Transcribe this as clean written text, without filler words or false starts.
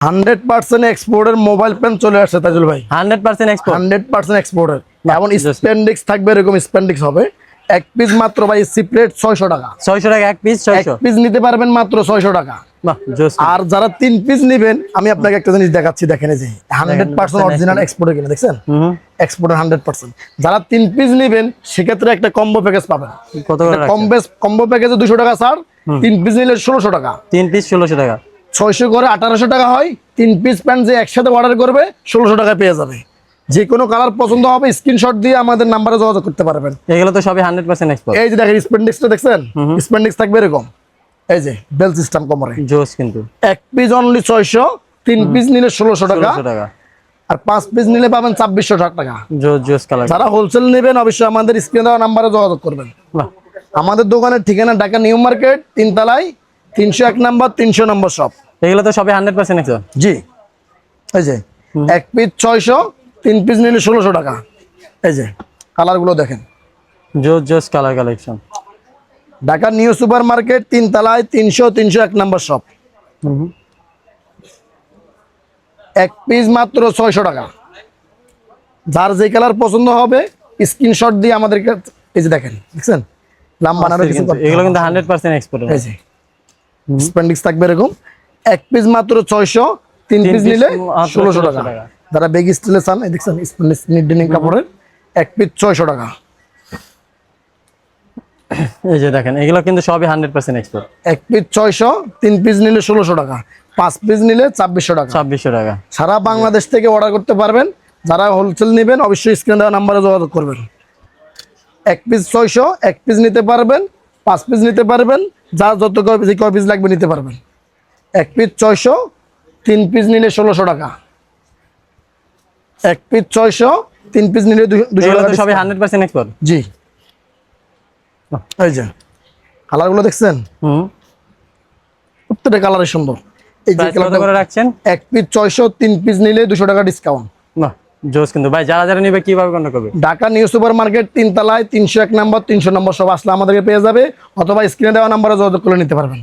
100% এক্সপোর্টের mobile pen চলে আসছে তাজুল ভাই। 100% এক্সপোর্ট। 100% এক্সপোর্টের। এবং স্পেন্ডিক্স থাকবে, এরকম স্পেন্ডিক্স হবে। এক পিস মাত্র ভাই সিপ্রেট 600 টাকা। 600 টাকা এক পিস। 600 এক পিস নিতে পারবেন মাত্র 600 টাকা। বাহ জোস। আর যারা 3 পিস নেবেন, আমি আপনাকে একটা জিনিস দেখাচ্ছি, দেখেন এই যে 100% অরিজিনাল এক্সপোর্টের কিনা, দেখছেন এক্সপোর্টের 100%। যারা 3 পিস নেবেন সেক্ষেত্রে একটা কম্বো প্যাকেজ পাবেন। কত করে? কম্বো প্যাকেজে 200 টাকা ছাড়, 3 পিস নিলে 1600 টাকা। 3 পিস 1600 টাকা। 600 করে 1800 টাকা হয়। 3 পিস প্যান্ট যে একসাথে অর্ডার করবে 1600 টাকা পেয়ে যাবে। যে কোনো কালার পছন্দ হবে স্ক্রিনশট দিয়ে আমাদের নাম্বারে যোগাযোগ করতে পারবেন। এগুলো তো সবই 100% এক্সপোর্ট। এই যে দেখেন স্পেন্ডিক্সটা দেখছেন, স্পেন্ডিক্স থাকবে এরকম, এই যে বেল সিস্টেম কোমরে জোস কিন্তু। এক পিস অনলি 600, 3 পিস নিলে 1600 টাকা, আর 5 পিস নিলে পাবেন 2600 টাকা। জোস জোস কালার। যারা হোলসেল নেবেন অবশ্যই আমাদের স্ক্রিনে দেওয়া নাম্বারে যোগাযোগ করবেন। বাহ। আমাদের দোকানের ঠিকানা ঢাকা নিউ মার্কেট 3 তলায় 301 নম্বর 300 নম্বর শপ। এগুলো তো সবই 100% এক্সপোর্ট। জি এই যে এক পিস 600, 3 পিস নিলে 1600 টাকা। এই যে কালারগুলো দেখেন, জোস জোস colour collection. Dhaka new super market 3 তলায় 301 নম্বর শপ। এক পিস মাত্র 600 টাকা। যার যে কালার পছন্দ হবে স্ক্রিনশট দিয়ে আমাদেরকে, এই যে দেখেন দেখছেন লাম্বা নাড়া কিছু করতে হবে। এগুলো কিন্তু 100% এক্সপোর্ট। এই যে স্পেন্ডিক্স থাকবে এরকম। এক পিস মাত্র 600, 3 পিস নিলে 1600 টাকা। যারা বেগ স্টাইলে চান, এই দেখছেন স্পেন্ডিক্স নিডেনিং কাপড়ের, এক পিস 600 টাকা। এই যে দেখেন এগুলো কিন্তু সবই 100% এক্সপোর্ট। এক পিস 600, 3 পিস নিলে 1600 টাকা, 5 পিস নিলে 2600 টাকা। 2600 টাকা। সারা বাংলাদেশ থেকে অর্ডার করতে পারবেন। যারা হোলসেল নেবেন অবশ্যই স্ক্রিনে দেওয়া নাম্বারে যোগাযোগ করবেন। এক পিস 600, এক পিস নিতে পারবেন, 5 পিস নিতে পারবেন, যার যত কয় পিস লাগবে নিতে পারবেন। এক পিস 600, 3 পিস নিলে 1600 টাকা। এক পিস 600, 3 পিস নিলে 200 টাকা। সবই 100% এক্সপোর্ট। জি এই যে কালারগুলো দেখছেন, প্রত্যেকটা কালারই সুন্দর। এই যে কত করে রাখছেন? এক পিস 600, 3 পিস নিলে 200 টাকা ডিসকাউন্ট। বাহ জোস কিন্তু। ভাই যারা যারা নেবে কিভাবে কন্টাক্ট করবে? ঢাকা নিউ সুপার মার্কেট 3 তলায় 301 নম্বর 300 নম্বর সব আসলে আমাদেরকে পেয়ে যাবে, অথবা স্ক্রিনে দেওয়া নাম্বারে যোগাযোগ করে নিতে পারবেন।